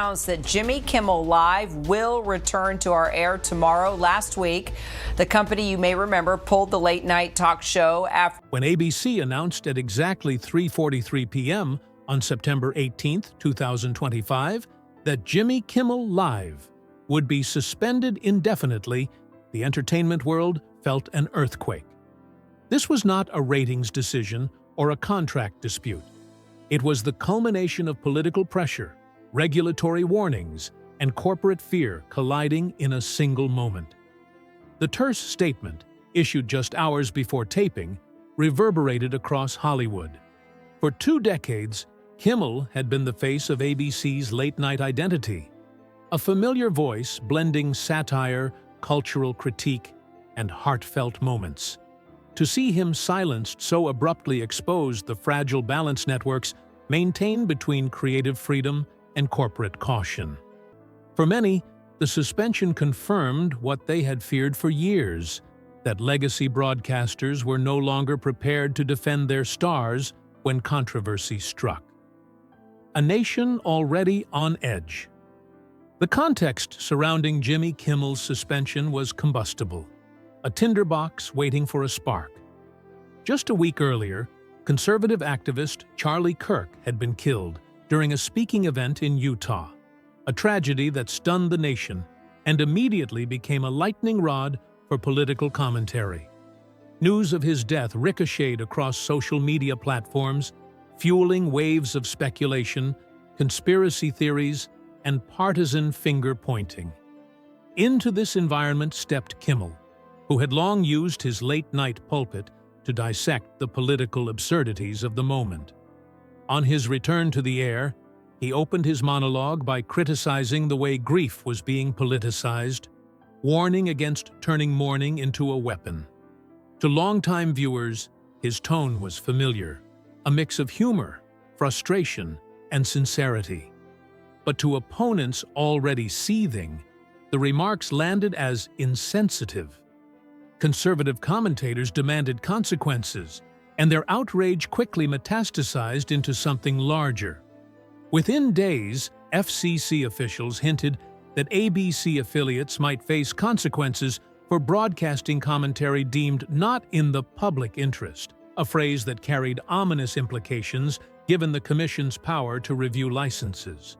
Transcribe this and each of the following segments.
announced that Jimmy Kimmel Live will return to our air tomorrow. Last week, the company, you may remember, pulled the late-night talk show after when ABC announced at exactly 3:43 p.m. on September 18, 2025, that Jimmy Kimmel Live would be suspended indefinitely. The entertainment world felt an earthquake. This was not a ratings decision or a contract dispute. It was the culmination of political pressure, regulatory warnings, and corporate fear colliding in a single moment. The terse statement, issued just hours before taping, reverberated across Hollywood. For 2 decades, Kimmel had been the face of ABC's late-night identity, a familiar voice blending satire, cultural critique, and heartfelt moments. To see him silenced so abruptly exposed the fragile balance networks maintain between creative freedom and corporate caution. For many, the suspension confirmed what they had feared for years, that legacy broadcasters were no longer prepared to defend their stars when controversy struck. A nation already on edge. The context surrounding Jimmy Kimmel's suspension was combustible, a tinderbox waiting for a spark. Just a week earlier, conservative activist Charlie Kirk had been killed during a speaking event in Utah, a tragedy that stunned the nation and immediately became a lightning rod for political commentary. News of his death ricocheted across social media platforms, fueling waves of speculation, conspiracy theories, and partisan finger-pointing. Into this environment stepped Kimmel, who had long used his late-night pulpit to dissect the political absurdities of the moment. On his return to the air, he opened his monologue by criticizing the way grief was being politicized, warning against turning mourning into a weapon. To longtime viewers, his tone was familiar, a mix of humor, frustration, and sincerity. But to opponents already seething, the remarks landed as insensitive. Conservative commentators demanded consequences, and their outrage quickly metastasized into something larger. Within days, FCC officials hinted that ABC affiliates might face consequences for broadcasting commentary deemed not in the public interest, a phrase that carried ominous implications given the Commission's power to review licenses.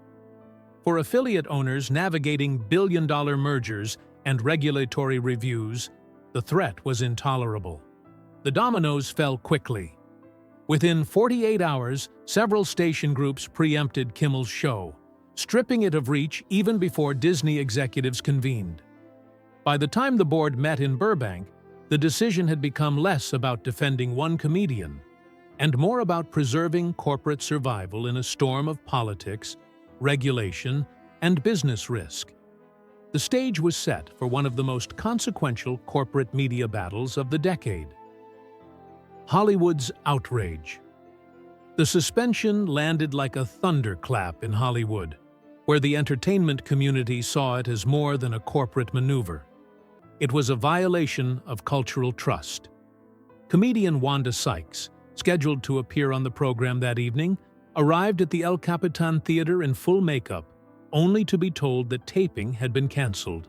For affiliate owners navigating billion-dollar mergers and regulatory reviews, the threat was intolerable. The dominoes fell quickly. Within 48 hours, several station groups preempted Kimmel's show, stripping it of reach even before Disney executives convened. By the time the board met in Burbank, the decision had become less about defending one comedian and more about preserving corporate survival in a storm of politics, regulation, and business risk. The stage was set for one of the most consequential corporate media battles of the decade. Hollywood's outrage. The suspension landed like a thunderclap in Hollywood, where the entertainment community saw it as more than a corporate maneuver. It was a violation of cultural trust. Comedian Wanda Sykes, scheduled to appear on the program that evening, arrived at the El Capitan Theater in full makeup, only to be told that taping had been canceled.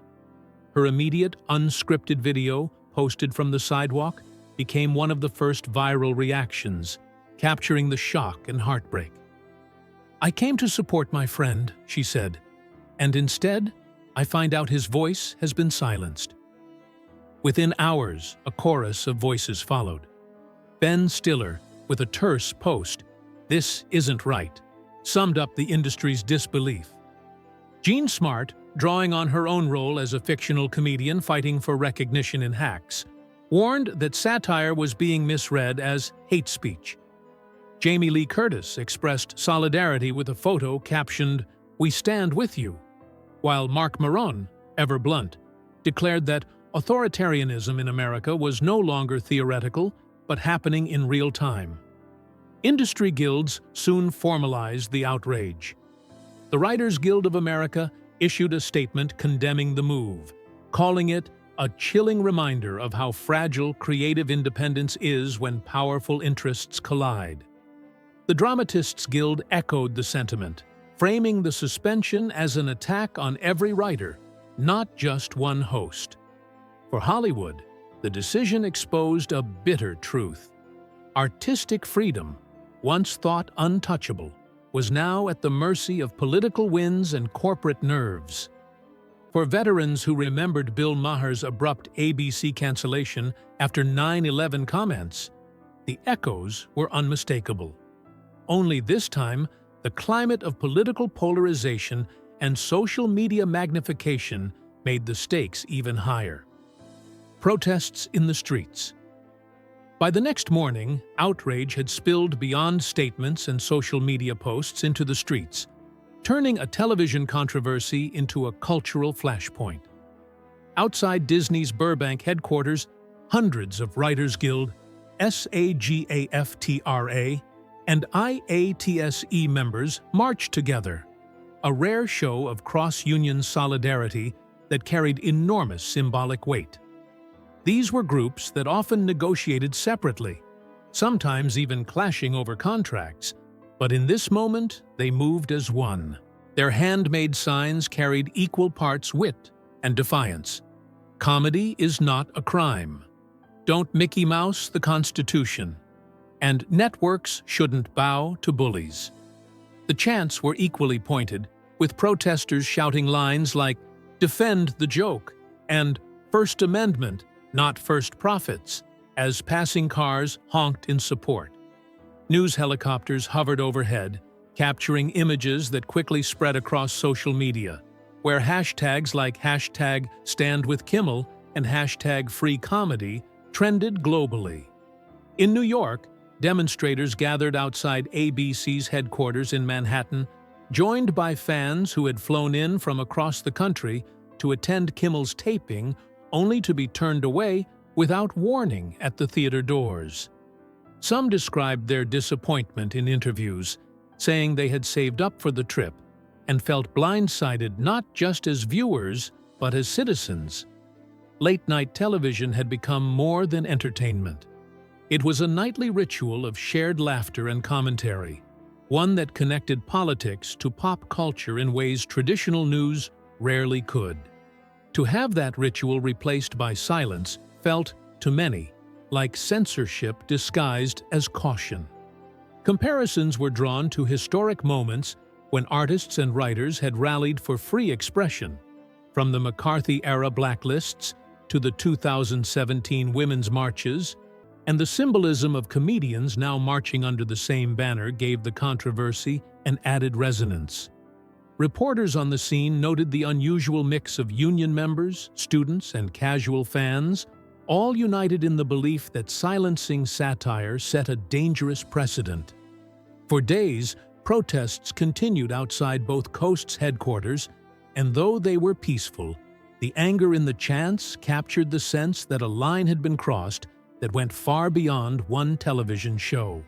Her immediate, unscripted video, posted from the sidewalk, became one of the first viral reactions, capturing the shock and heartbreak. "I came to support my friend," she said, "and instead, I find out his voice has been silenced." Within hours, a chorus of voices followed. Ben Stiller, with a terse post, "This isn't right," summed up the industry's disbelief. Jean Smart, drawing on her own role as a fictional comedian fighting for recognition in Hacks, warned that satire was being misread as hate speech. Jamie Lee Curtis expressed solidarity with a photo captioned, "We stand with you," while Mark Maron, ever blunt, declared that authoritarianism in America was no longer theoretical, but happening in real time. Industry guilds soon formalized the outrage. The Writers Guild of America issued a statement condemning the move, calling it a chilling reminder of how fragile creative independence is when powerful interests collide. The Dramatists Guild echoed the sentiment, framing the suspension as an attack on every writer, not just one host. For Hollywood, the decision exposed a bitter truth. Artistic freedom, once thought untouchable, was now at the mercy of political winds and corporate nerves. For veterans who remembered Bill Maher's abrupt ABC cancellation after 9/11 comments, the echoes were unmistakable. Only this time, the climate of political polarization and social media magnification made the stakes even higher. Protests in the streets. By the next morning, outrage had spilled beyond statements and social media posts into the streets, turning a television controversy into a cultural flashpoint. Outside Disney's Burbank headquarters, hundreds of Writers Guild, SAGAFTRA, and IATSE members marched together, a rare show of cross-union solidarity that carried enormous symbolic weight. These were groups that often negotiated separately, sometimes even clashing over contracts, but in this moment they moved as one. Their handmade signs carried equal parts wit and defiance. Comedy is not a crime. Don't Mickey Mouse the Constitution. And networks shouldn't bow to bullies. The chants were equally pointed, with protesters shouting lines like, "Defend the joke," and "First Amendment, not first profits," as passing cars honked in support. News helicopters hovered overhead, capturing images that quickly spread across social media, where hashtags like #StandWithKimmel and #FreeComedy trended globally. In New York, demonstrators gathered outside ABC's headquarters in Manhattan, joined by fans who had flown in from across the country to attend Kimmel's taping, only to be turned away without warning at the theater doors. Some described their disappointment in interviews, saying they had saved up for the trip and felt blindsided not just as viewers, but as citizens. Late-night television had become more than entertainment. It was a nightly ritual of shared laughter and commentary, one that connected politics to pop culture in ways traditional news rarely could. To have that ritual replaced by silence felt, to many, like censorship disguised as caution. Comparisons were drawn to historic moments when artists and writers had rallied for free expression, from the McCarthy-era blacklists to the 2017 women's marches, and the symbolism of comedians now marching under the same banner gave the controversy an added resonance. Reporters on the scene noted the unusual mix of union members, students, and casual fans, all united in the belief that silencing satire set a dangerous precedent. For days, protests continued outside both coasts' headquarters, and though they were peaceful, the anger in the chants captured the sense that a line had been crossed that went far beyond one television show.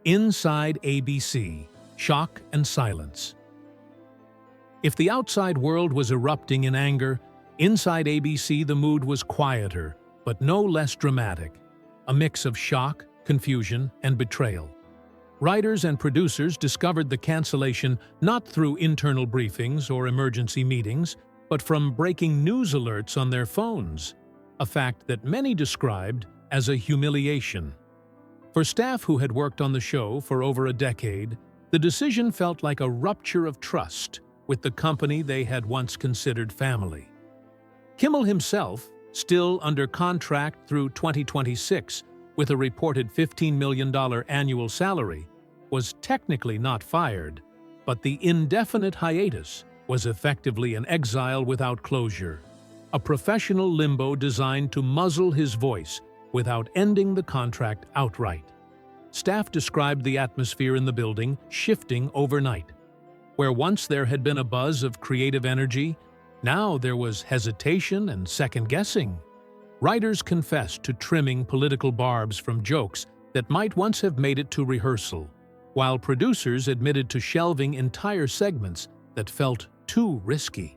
Inside ABC, shock and silence. If the outside world was erupting in anger, inside ABC the mood was quieter, but no less dramatic, a mix of shock, confusion, and betrayal. Writers and producers discovered the cancellation not through internal briefings or emergency meetings, but from breaking news alerts on their phones, a fact that many described as a humiliation. For staff who had worked on the show for over a decade, the decision felt like a rupture of trust with the company they had once considered family. Kimmel himself, still under contract through 2026 with a reported $15 million annual salary, was technically not fired, but the indefinite hiatus was effectively an exile without closure, a professional limbo designed to muzzle his voice without ending the contract outright. Staff described the atmosphere in the building shifting overnight. Where once there had been a buzz of creative energy, now there was hesitation and second-guessing. Writers confessed to trimming political barbs from jokes that might once have made it to rehearsal, while producers admitted to shelving entire segments that felt too risky.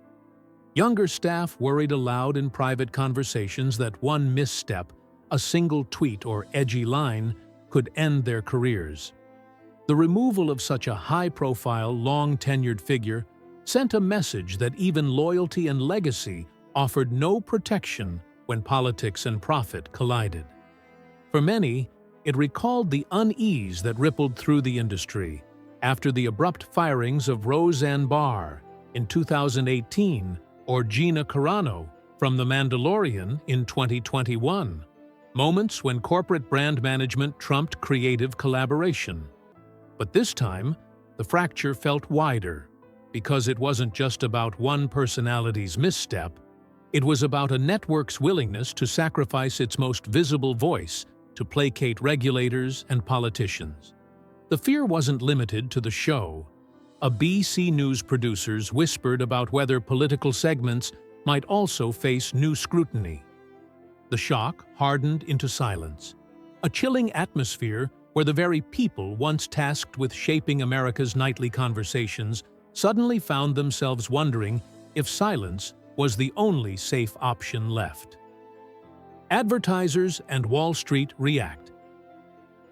Younger staff worried aloud in private conversations that one misstep, a single tweet or edgy line, could end their careers. The removal of such a high-profile, long-tenured figure sent a message that even loyalty and legacy offered no protection when politics and profit collided. For many, it recalled the unease that rippled through the industry after the abrupt firings of Roseanne Barr in 2018 or Gina Carano from The Mandalorian in 2021, moments when corporate brand management trumped creative collaboration. But this time, the fracture felt wider, because it wasn't just about one personality's misstep, it was about a network's willingness to sacrifice its most visible voice to placate regulators and politicians. The fear wasn't limited to the show. ABC News producers whispered about whether political segments might also face new scrutiny. The shock hardened into silence, a chilling atmosphere where the very people once tasked with shaping America's nightly conversations suddenly found themselves wondering if silence was the only safe option left. Advertisers and Wall Street react.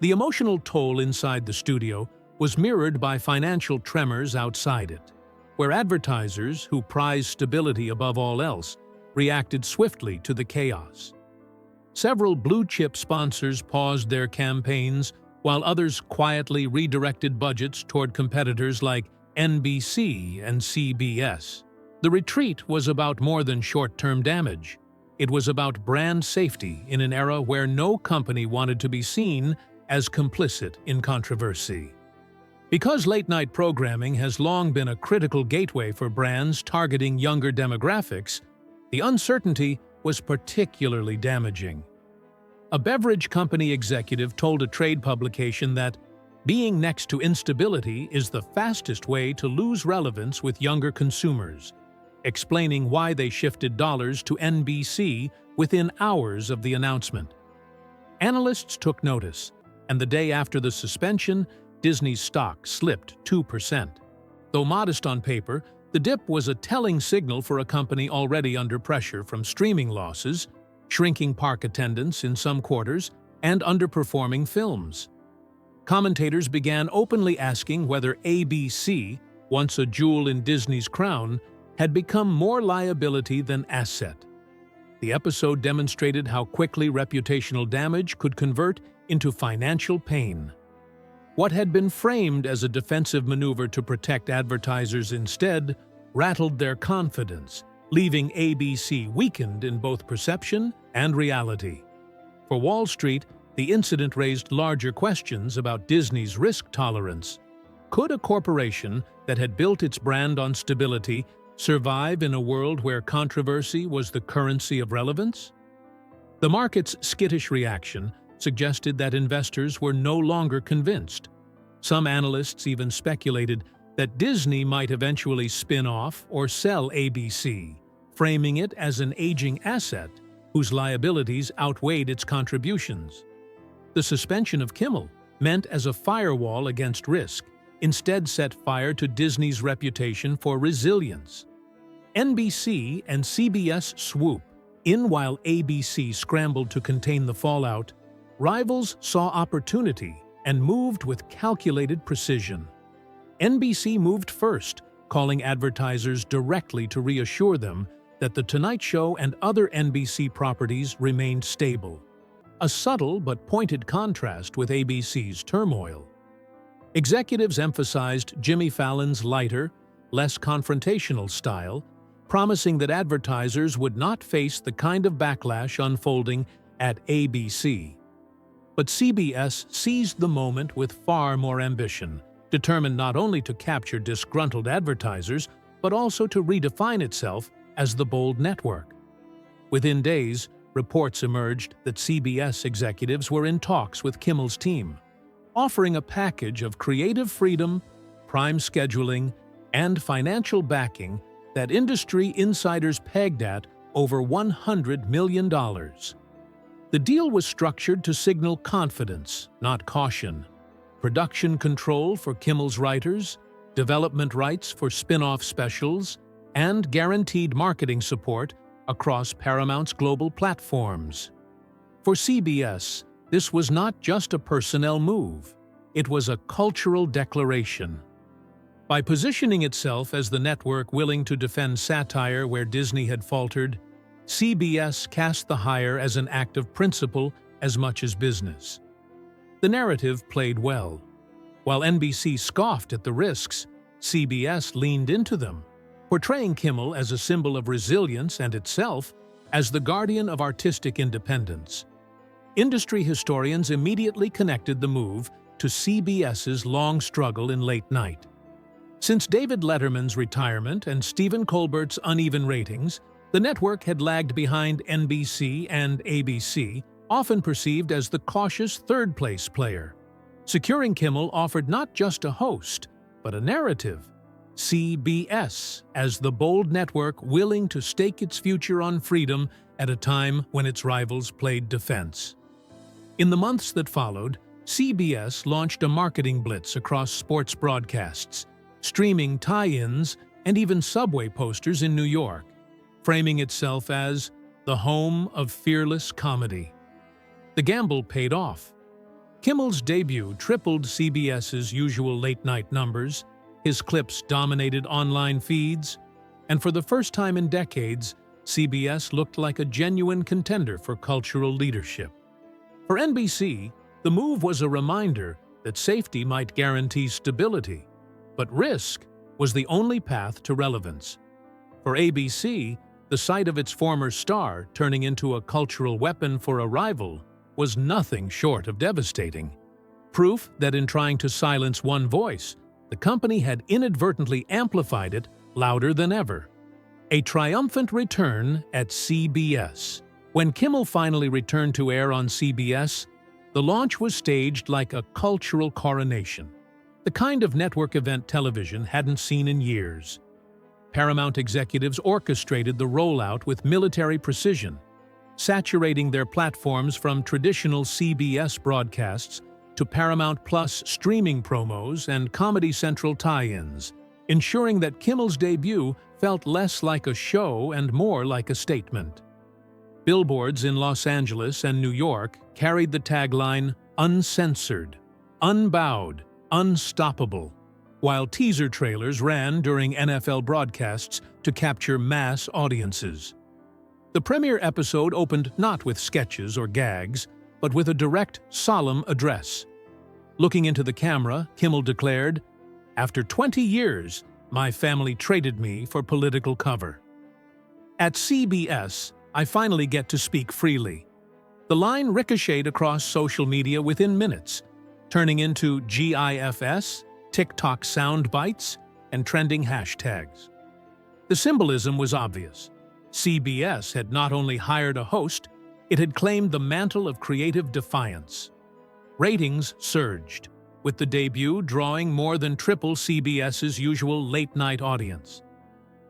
The emotional toll inside the studio was mirrored by financial tremors outside it, where advertisers, who prize stability above all else, reacted swiftly to the chaos. Several blue-chip sponsors paused their campaigns, while others quietly redirected budgets toward competitors like NBC and CBS. The retreat was about more than short-term damage. It was about brand safety in an era where no company wanted to be seen as complicit in controversy. Because late-night programming has long been a critical gateway for brands targeting younger demographics, the uncertainty was particularly damaging. A beverage company executive told a trade publication that being next to instability is the fastest way to lose relevance with younger consumers, explaining why they shifted dollars to NBC within hours of the announcement. Analysts took notice, and the day after the suspension, Disney's stock slipped 2%. Though modest on paper, the dip was a telling signal for a company already under pressure from streaming losses, shrinking park attendance in some quarters, and underperforming films. Commentators began openly asking whether ABC, once a jewel in Disney's crown, had become more liability than asset. The episode demonstrated how quickly reputational damage could convert into financial pain. What had been framed as a defensive maneuver to protect advertisers instead rattled their confidence, leaving ABC weakened in both perception and reality. For Wall Street, the incident raised larger questions about Disney's risk tolerance. Could a corporation that had built its brand on stability survive in a world where controversy was the currency of relevance? The market's skittish reaction suggested that investors were no longer convinced. Some analysts even speculated that Disney might eventually spin off or sell ABC, framing it as an aging asset whose liabilities outweighed its contributions. The suspension of Kimmel, meant as a firewall against risk, instead set fire to Disney's reputation for resilience. NBC and CBS swooped in while ABC scrambled to contain the fallout. Rivals saw opportunity and moved with calculated precision. NBC moved first, calling advertisers directly to reassure them that The Tonight Show and other NBC properties remained stable, a subtle but pointed contrast with ABC's turmoil. Executives emphasized Jimmy Fallon's lighter, less confrontational style, promising that advertisers would not face the kind of backlash unfolding at ABC. But CBS seized the moment with far more ambition, determined not only to capture disgruntled advertisers, but also to redefine itself as the bold network. Within days, reports emerged that CBS executives were in talks with Kimmel's team, offering a package of creative freedom, prime scheduling, and financial backing that industry insiders pegged at over $100 million. The deal was structured to signal confidence, not caution, production control for Kimmel's writers, development rights for spin-off specials, and guaranteed marketing support across Paramount's global platforms. For CBS, this was not just a personnel move. it was a cultural declaration. By positioning itself as the network willing to defend satire where Disney had faltered, CBS cast the hire as an act of principle as much as business. The narrative played well. While NBC scoffed at the risks, CBS leaned into them, portraying Kimmel as a symbol of resilience and itself as the guardian of artistic independence. Industry historians immediately connected the move to CBS's long struggle in late night. Since David Letterman's retirement and Stephen Colbert's uneven ratings, the network had lagged behind NBC and ABC, often perceived as the cautious third-place player. Securing Kimmel offered not just a host, but a narrative. CBS as the bold network willing to stake its future on freedom at a time when its rivals played defense. In the months that followed, CBS launched a marketing blitz across sports broadcasts, streaming tie-ins and even subway posters in New York, framing itself as the home of fearless comedy. The gamble paid off. Kimmel's debut tripled CBS's usual late-night numbers, his clips dominated online feeds, and for the first time in decades, CBS looked like a genuine contender for cultural leadership. For NBC, the move was a reminder that safety might guarantee stability, but risk was the only path to relevance. For ABC, the sight of its former star turning into a cultural weapon for a rival was nothing short of devastating. Proof that in trying to silence one voice, the company had inadvertently amplified it louder than ever. A triumphant return at CBS. When Kimmel finally returned to air on CBS, the launch was staged like a cultural coronation, the kind of network event television hadn't seen in years. Paramount executives orchestrated the rollout with military precision, saturating their platforms from traditional CBS broadcasts to Paramount Plus streaming promos and Comedy Central tie-ins, ensuring that Kimmel's debut felt less like a show and more like a statement. Billboards in Los Angeles and New York carried the tagline, "Uncensored, Unbowed, Unstoppable," while teaser trailers ran during NFL broadcasts to capture mass audiences. The premiere episode opened not with sketches or gags, but with a direct, solemn address. Looking into the camera, Kimmel declared, "After 20 years, my family traded me for political cover. At CBS, I finally get to speak freely." The line ricocheted across social media within minutes, turning into GIFs, TikTok sound bites, and trending hashtags. The symbolism was obvious. CBS had not only hired a host, it had claimed the mantle of creative defiance. Ratings surged, with the debut drawing more than triple CBS's usual late-night audience.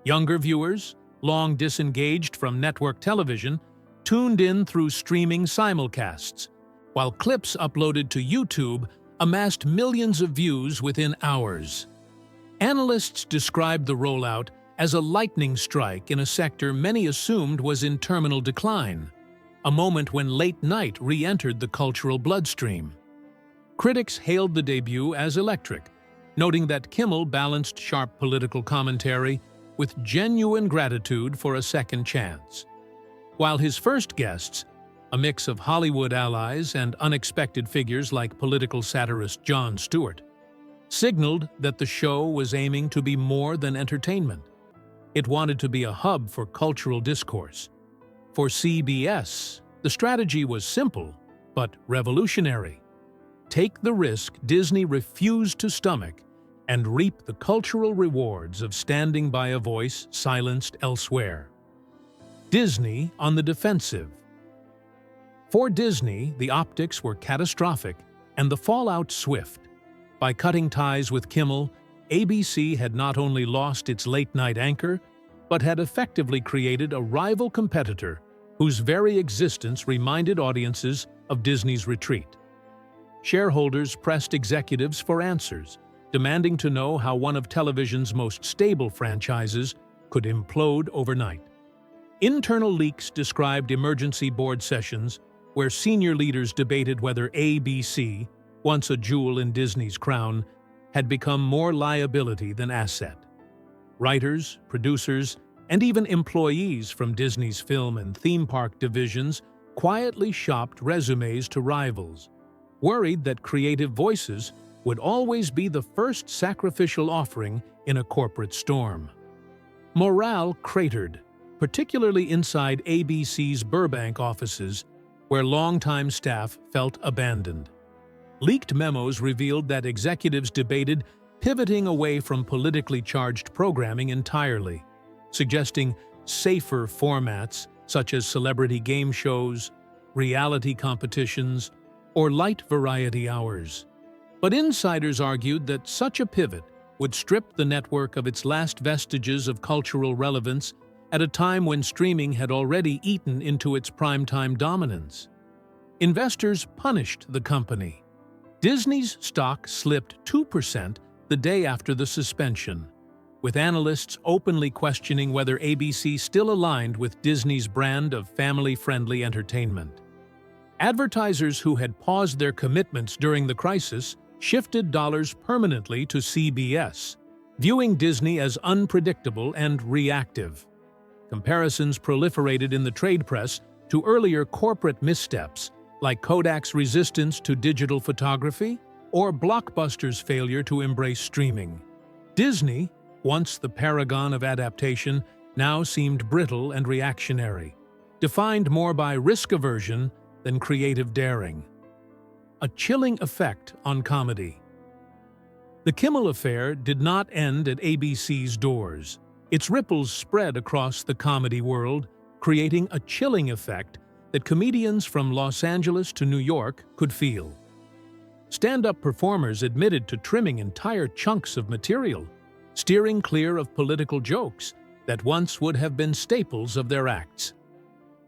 Younger viewers, long disengaged from network television, tuned in through streaming simulcasts, while clips uploaded to YouTube amassed millions of views within hours. Analysts described the rollout as a lightning strike in a sector many assumed was in terminal decline, a moment when late night re-entered the cultural bloodstream. Critics hailed the debut as electric, noting that Kimmel balanced sharp political commentary with genuine gratitude for a second chance. While his first guests, a mix of Hollywood allies and unexpected figures like political satirist Jon Stewart, signaled that the show was aiming to be more than entertainment. It wanted to be a hub for cultural discourse. For CBS, the strategy was simple, but revolutionary. Take the risk Disney refused to stomach and reap the cultural rewards of standing by a voice silenced elsewhere. Disney on the defensive. For Disney, the optics were catastrophic and the fallout swift. By cutting ties with Kimmel, ABC had not only lost its late-night anchor, but had effectively created a rival competitor whose very existence reminded audiences of Disney's retreat. Shareholders pressed executives for answers, demanding to know how one of television's most stable franchises could implode overnight. Internal leaks described emergency board sessions where senior leaders debated whether ABC, once a jewel in Disney's crown, had become more liability than asset. Writers, producers, and even employees from Disney's film and theme park divisions quietly shopped resumes to rivals, worried that creative voices would always be the first sacrificial offering in a corporate storm. Morale cratered, particularly inside ABC's Burbank offices, where longtime staff felt abandoned. Leaked memos revealed that executives debated pivoting away from politically charged programming entirely, suggesting safer formats such as celebrity game shows, reality competitions, or light variety hours. But insiders argued that such a pivot would strip the network of its last vestiges of cultural relevance at a time when streaming had already eaten into its primetime dominance. Investors punished the company. Disney's stock slipped 2% the day after the suspension, with analysts openly questioning whether ABC still aligned with Disney's brand of family-friendly entertainment. Advertisers who had paused their commitments during the crisis shifted dollars permanently to CBS, viewing Disney as unpredictable and reactive. Comparisons proliferated in the trade press to earlier corporate missteps, like Kodak's resistance to digital photography or Blockbuster's failure to embrace streaming. Disney, once the paragon of adaptation, now seemed brittle and reactionary, defined more by risk aversion than creative daring. A chilling effect on comedy. The Kimmel affair did not end at ABC's doors. Its ripples spread across the comedy world, creating a chilling effect that comedians from Los Angeles to New York could feel. Stand-up performers admitted to trimming entire chunks of material, steering clear of political jokes that once would have been staples of their acts.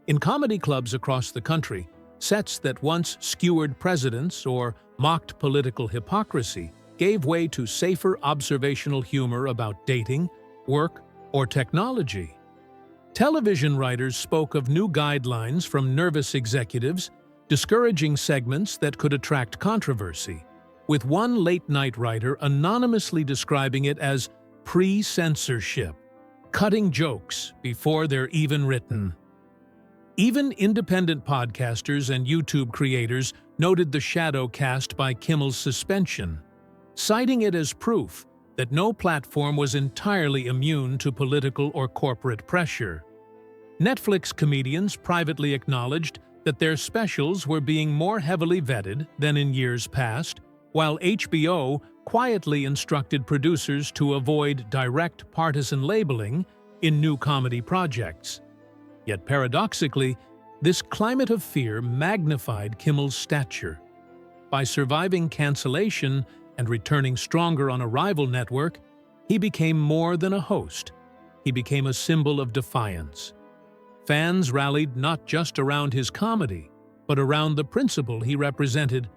In comedy clubs across the country, sets that once skewered presidents or mocked political hypocrisy gave way to safer observational humor about dating, work, or technology. Television writers spoke of new guidelines from nervous executives, discouraging segments that could attract controversy, with one late-night writer anonymously describing it as pre-censorship, cutting jokes before they're even written. Even independent podcasters and YouTube creators noted the shadow cast by Kimmel's suspension, citing it as proof that no platform was entirely immune to political or corporate pressure. Netflix comedians privately acknowledged that their specials were being more heavily vetted than in years past, while HBO quietly instructed producers to avoid direct partisan labeling in new comedy projects. Yet paradoxically, this climate of fear magnified Kimmel's stature. By surviving cancellation and returning stronger on a rival network, he became more than a host. He became a symbol of defiance. Fans rallied not just around his comedy, but around the principle he represented: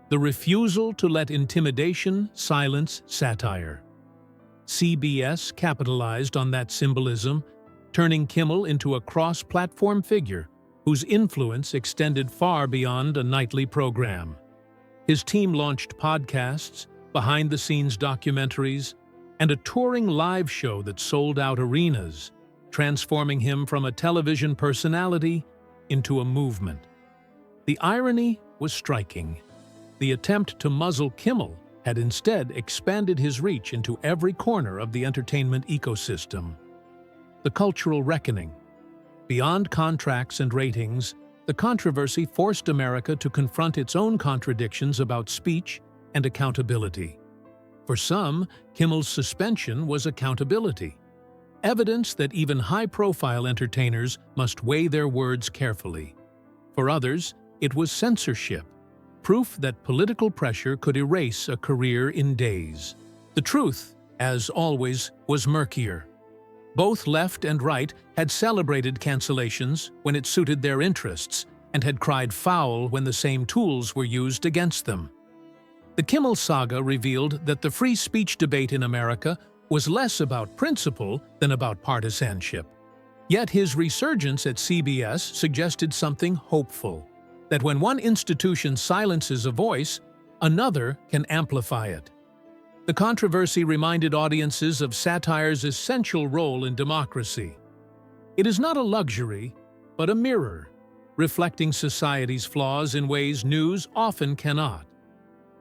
the refusal to let intimidation silence satire. CBS capitalized on that symbolism, turning Kimmel into a cross-platform figure whose influence extended far beyond a nightly program. His team launched podcasts, behind-the-scenes documentaries, and a touring live show that sold out arenas, transforming him from a television personality into a movement. The irony was striking. The attempt to muzzle Kimmel had instead expanded his reach into every corner of the entertainment ecosystem. The cultural reckoning. Beyond contracts and ratings, the controversy forced America to confront its own contradictions about speech and accountability. For some, Kimmel's suspension was accountability, evidence that even high-profile entertainers must weigh their words carefully. For others, it was censorship, proof that political pressure could erase a career in days. The truth, as always, was murkier. Both left and right had celebrated cancellations when it suited their interests and had cried foul when the same tools were used against them. The Kimmel saga revealed that the free speech debate in America was less about principle than about partisanship. Yet his resurgence at CBS suggested something hopeful: that when one institution silences a voice, another can amplify it. The controversy reminded audiences of satire's essential role in democracy. It is not a luxury, but a mirror, reflecting society's flaws in ways news often cannot.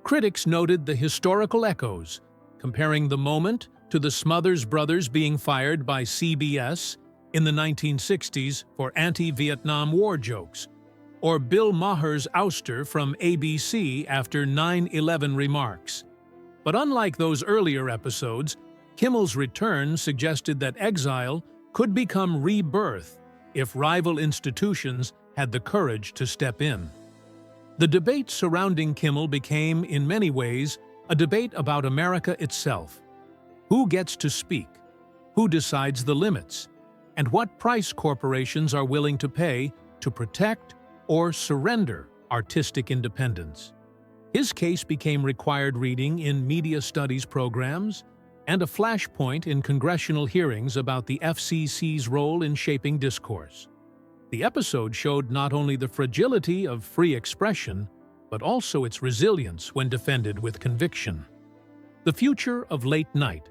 Critics noted the historical echoes, comparing the moment to the Smothers Brothers being fired by CBS in the 1960s for anti-Vietnam War jokes, or Bill Maher's ouster from ABC after 9/11 remarks. But unlike those earlier episodes, Kimmel's return suggested that exile could become rebirth if rival institutions had the courage to step in. The debate surrounding Kimmel became, in many ways, a debate about America itself. Who gets to speak? Who decides the limits? And what price corporations are willing to pay to protect or surrender artistic independence? His case became required reading in media studies programs and a flashpoint in congressional hearings about the FCC's role in shaping discourse. The episode showed not only the fragility of free expression, but also its resilience when defended with conviction. The future of late night.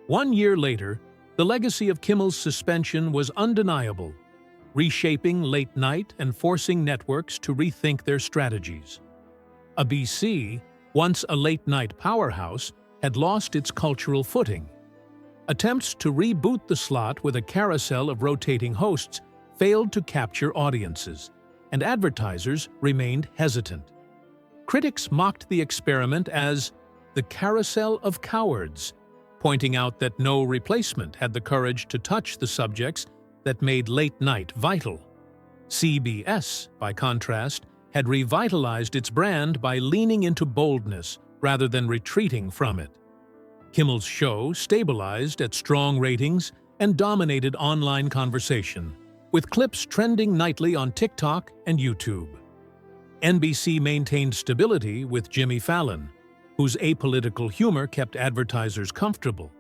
1 year later, the legacy of Kimmel's suspension was undeniable, reshaping late night and forcing networks to rethink their strategies. ABC, once a late-night powerhouse, had lost its cultural footing. Attempts to reboot the slot with a carousel of rotating hosts failed to capture audiences, and advertisers remained hesitant. Critics mocked the experiment as the carousel of cowards, pointing out that no replacement had the courage to touch the subjects that made late night vital. CBS, by contrast, had revitalized its brand by leaning into boldness rather than retreating from it. Kimmel's show stabilized at strong ratings and dominated online conversation, with clips trending nightly on TikTok and YouTube. NBC maintained stability with Jimmy Fallon, whose apolitical humor kept advertisers comfortable.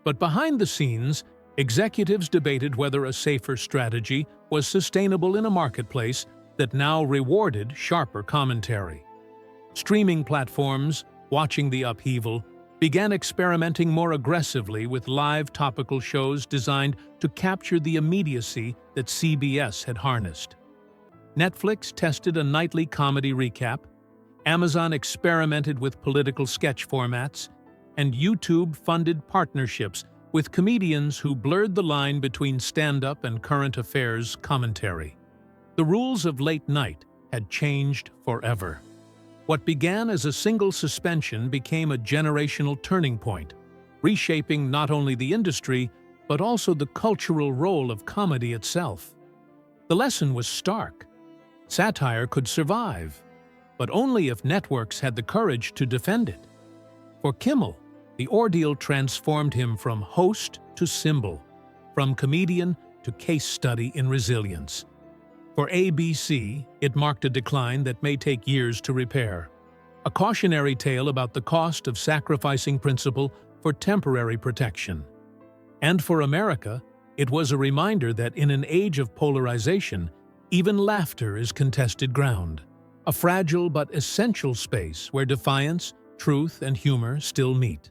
But behind the scenes, executives debated whether a safer strategy was sustainable in a marketplace that now rewarded sharper commentary. Streaming platforms, watching the upheaval, began experimenting more aggressively with live topical shows designed to capture the immediacy that CBS had harnessed. Netflix tested a nightly comedy recap, Amazon experimented with political sketch formats, and YouTube funded partnerships with comedians who blurred the line between stand-up and current affairs commentary. The rules of late night had changed forever. What began as a single suspension became a generational turning point, reshaping not only the industry, but also the cultural role of comedy itself. The lesson was stark. Satire could survive, but only if networks had the courage to defend it. For Kimmel, the ordeal transformed him from host to symbol, from comedian to case study in resilience. For ABC, it marked a decline that may take years to repair, a cautionary tale about the cost of sacrificing principle for temporary protection. And for America, it was a reminder that in an age of polarization, even laughter is contested ground, a fragile but essential space where defiance, truth, and humor still meet.